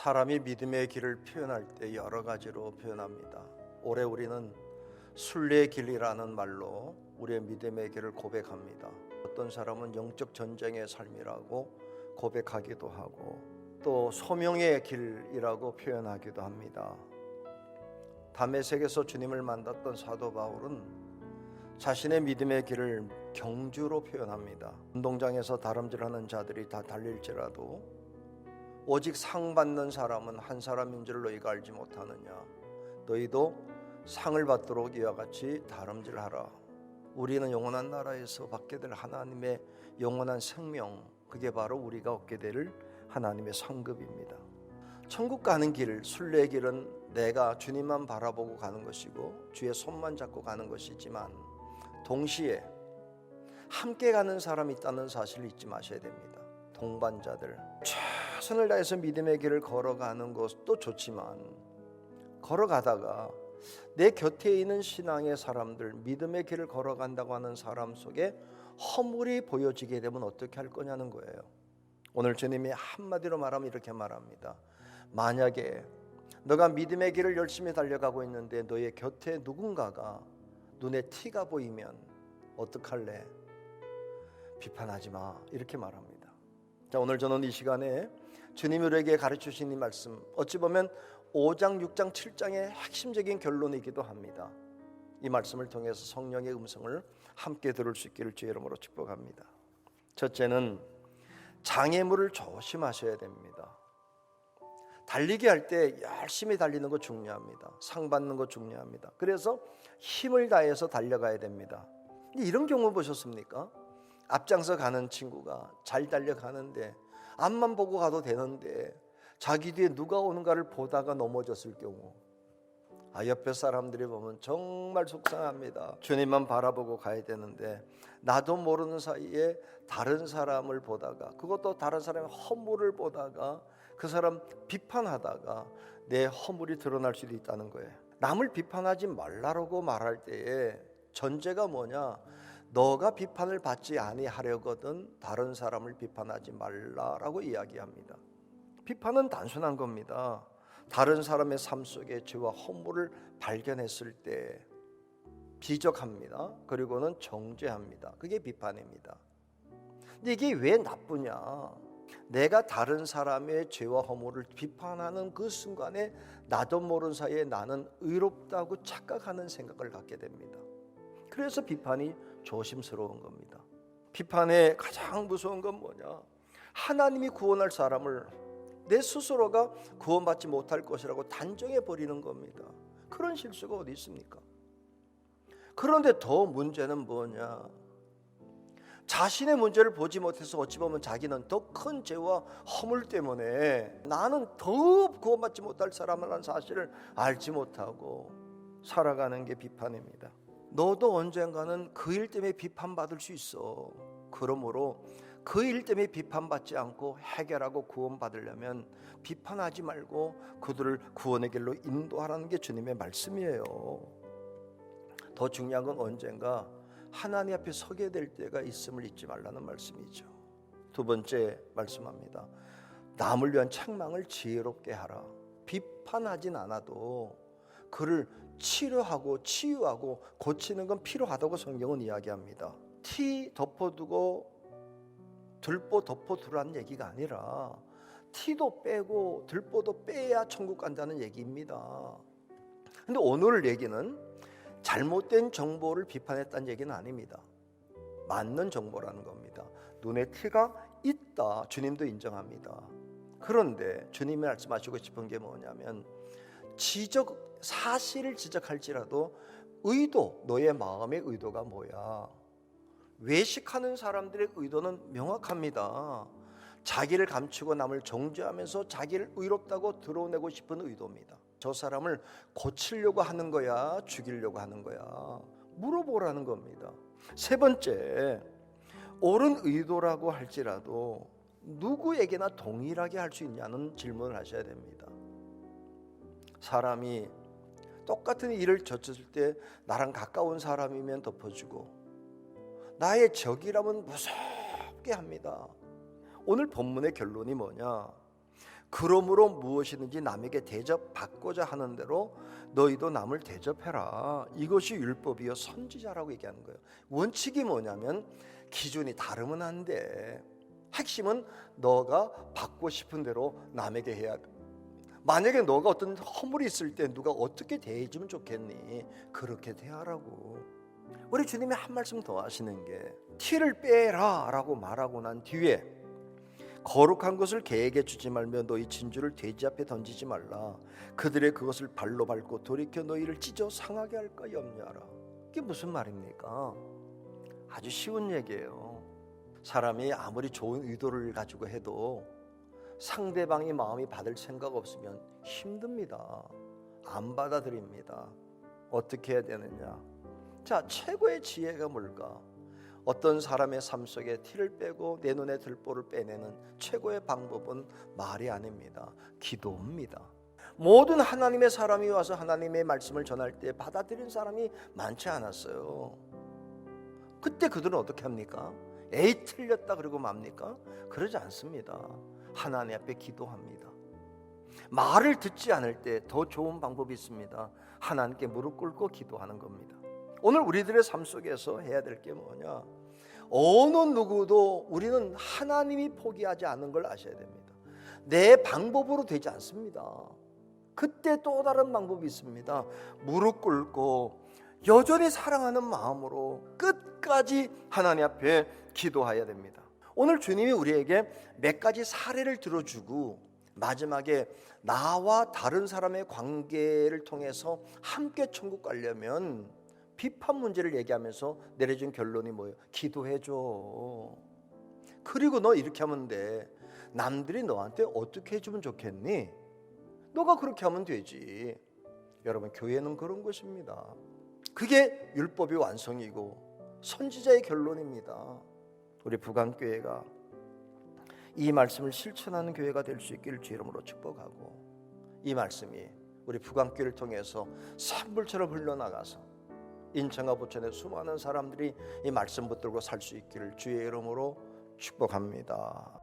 사람이 믿음의 길을 표현할 때 여러 가지로 표현합니다. 올해 우리는 순례의 길이라는 말로 우리의 믿음의 길을 고백합니다. 어떤 사람은 영적 전쟁의 삶이라고 고백하기도 하고 또 소명의 길이라고 표현하기도 합니다. 다메섹에서 주님을 만났던 사도 바울은 자신의 믿음의 길을 경주로 표현합니다. 운동장에서 다름질하는 자들이 다 달릴지라도 오직 상 받는 사람은 한 사람인 줄 너희가 알지 못하느냐. 너희도 상을 받도록 이와 같이 다름질하라. 우리는 영원한 나라에서 받게 될 하나님의 영원한 생명, 그게 바로 우리가 얻게 될 하나님의 상급입니다. 천국 가는 길, 순례의 길은 내가 주님만 바라보고 가는 것이고 주의 손만 잡고 가는 것이지만 동시에 함께 가는 사람이 있다는 사실을 잊지 마셔야 됩니다. 동반자들, 최선을 다해서 믿음의 길을 걸어가는 것도 좋지만 걸어가다가 내 곁에 있는 신앙의 사람들, 믿음의 길을 걸어간다고 하는 사람 속에 허물이 보여지게 되면 어떻게 할 거냐는 거예요. 오늘 주님이 한마디로 말하면 이렇게 말합니다. 만약에 너가 믿음의 길을 열심히 달려가고 있는데 너의 곁에 누군가가 눈에 티가 보이면 어떡할래? 비판하지 마, 이렇게 말합니다. 자, 오늘 저는 이 시간에 주님이 우리에게 가르치신 이 말씀, 어찌 보면 5장, 6장, 7장의 핵심적인 결론이기도 합니다. 이 말씀을 통해서 성령의 음성을 함께 들을 수 있기를 주의 이름으로 축복합니다. 첫째는 장애물을 조심하셔야 됩니다. 달리기 할 때 열심히 달리는 거 중요합니다. 상 받는 거 중요합니다. 그래서 힘을 다해서 달려가야 됩니다. 이런 경우 보셨습니까? 앞장서 가는 친구가 잘 달려가는데 앞만 보고 가도 되는데 자기 뒤에 누가 오는가를 보다가 넘어졌을 경우, 옆에 사람들이 보면 정말 속상합니다. 주님만 바라보고 가야 되는데 나도 모르는 사이에 다른 사람을 보다가, 그것도 다른 사람의 허물을 보다가 그 사람 비판하다가 내 허물이 드러날 수도 있다는 거예요. 남을 비판하지 말라고 말할 때에 전제가 뭐냐? 너가 비판을 받지 아니하려거든 다른 사람을 비판하지 말라라고 이야기합니다. 비판은 단순한 겁니다. 다른 사람의 삶 속에 죄와 허물을 발견했을 때 비적합니다. 그리고는 정죄합니다. 그게 비판입니다. 근데 이게 왜 나쁘냐? 내가 다른 사람의 죄와 허물을 비판하는 그 순간에 나도 모르는 사이에 나는 의롭다고 착각하는 생각을 갖게 됩니다. 그래서 비판이 조심스러운 겁니다. 비판의 가장 무서운 건 뭐냐? 하나님이 구원할 사람을 내 스스로가 구원받지 못할 것이라고 단정해 버리는 겁니다. 그런 실수가 어디 있습니까? 그런데 더 문제는 뭐냐? 자신의 문제를 보지 못해서 어찌 보면 자기는 더 큰 죄와 허물 때문에 나는 더 구원받지 못할 사람이라는 사실을 알지 못하고 살아가는 게 비판입니다. 너도 언젠가는 그 일 때문에 비판받을 수 있어. 그러므로 그 일 때문에 비판받지 않고 해결하고 구원받으려면 비판하지 말고 그들을 구원의 길로 인도하라는 게 주님의 말씀이에요. 더 중요한 건 언젠가 하나님 앞에 서게 될 때가 있음을 잊지 말라는 말씀이죠. 두 번째 말씀합니다. 남을 위한 책망을 지혜롭게 하라. 비판하진 않아도 그를 치료하고 치유하고 고치는 건 필요하다고 성경은 이야기합니다. 티 덮어두고 들보 덮어두라는 얘기가 아니라 티도 빼고 들보도 빼야 천국 간다는 얘기입니다. 근데 오늘 얘기는 잘못된 정보를 비판했다는 얘기는 아닙니다. 맞는 정보라는 겁니다. 눈에 티가 있다, 주님도 인정합니다. 그런데 주님이 말씀하시고 싶은 게 뭐냐면 사실을 지적할지라도 의도, 너의 마음의 의도가 뭐야? 외식하는 사람들의 의도는 명확합니다. 자기를 감추고 남을 정죄하면서 자기를 의롭다고 드러내고 싶은 의도입니다. 저 사람을 고치려고 하는 거야? 죽이려고 하는 거야? 물어보라는 겁니다. 세 번째, 옳은 의도라고 할지라도 누구에게나 동일하게 할 수 있냐는 질문을 하셔야 됩니다. 사람이 똑같은 일을 저질렀을 때 나랑 가까운 사람이면 덮어주고 나의 적이라면 무섭게 합니다. 오늘 본문의 결론이 뭐냐? 그러므로 무엇이든지 남에게 대접받고자 하는 대로 너희도 남을 대접해라. 이것이 율법이요 선지자라고 얘기하는 거예요. 원칙이 뭐냐면 기준이 다르면 안 돼. 핵심은 너가 받고 싶은 대로 남에게 해야 돼. 만약에 너가 어떤 허물이 있을 때 누가 어떻게 대해주면 좋겠니? 그렇게 대하라고. 우리 주님이 한 말씀 더 하시는 게 티를 빼라 라고 말하고 난 뒤에 거룩한 것을 개에게 주지 말며 너희 진주를 돼지 앞에 던지지 말라. 그들의 그것을 발로 밟고 돌이켜 너희를 찢어 상하게 할까 염려하라. 이게 무슨 말입니까? 아주 쉬운 얘기예요. 사람이 아무리 좋은 의도를 가지고 해도 상대방이 마음이 받을 생각 없으면 힘듭니다. 안 받아들입니다. 어떻게 해야 되느냐? 자, 최고의 지혜가 뭘까? 어떤 사람의 삶 속에 티를 빼고 내 눈에 들보를 빼내는 최고의 방법은 말이 아닙니다. 기도입니다. 모든 하나님의 사람이 와서 하나님의 말씀을 전할 때 받아들인 사람이 많지 않았어요. 그때 그들은 어떻게 합니까? 에이 틀렸다 그러고 맙니까? 그러지 않습니다. 하나님 앞에 기도합니다. 말을 듣지 않을 때 더 좋은 방법이 있습니다. 하나님께 무릎 꿇고 기도하는 겁니다. 오늘 우리들의 삶 속에서 해야 될 게 뭐냐? 어느 누구도 우리는 하나님이 포기하지 않는 걸 아셔야 됩니다. 내 방법으로 되지 않습니다. 그때 또 다른 방법이 있습니다. 무릎 꿇고 여전히 사랑하는 마음으로 끝까지 하나님 앞에 기도해야 됩니다. 오늘 주님이 우리에게 몇 가지 사례를 들어주고 마지막에 나와 다른 사람의 관계를 통해서 함께 천국 가려면 비판 문제를 얘기하면서 내려준 결론이 뭐예요? 기도해줘. 그리고 너 이렇게 하면 돼. 남들이 너한테 어떻게 해주면 좋겠니? 너가 그렇게 하면 되지. 여러분, 교회는 그런 것입니다. 그게 율법의 완성이고 선지자의 결론입니다. 우리 부강교회가 이 말씀을 실천하는 교회가 될 수 있기를 주 이름으로 축복하고, 이 말씀이 우리 부강교회를 통해서 산불처럼 흘러나가서 인천과 부천의 수많은 사람들이 이 말씀 붙들고 살 수 있기를 주의 이름으로 축복합니다.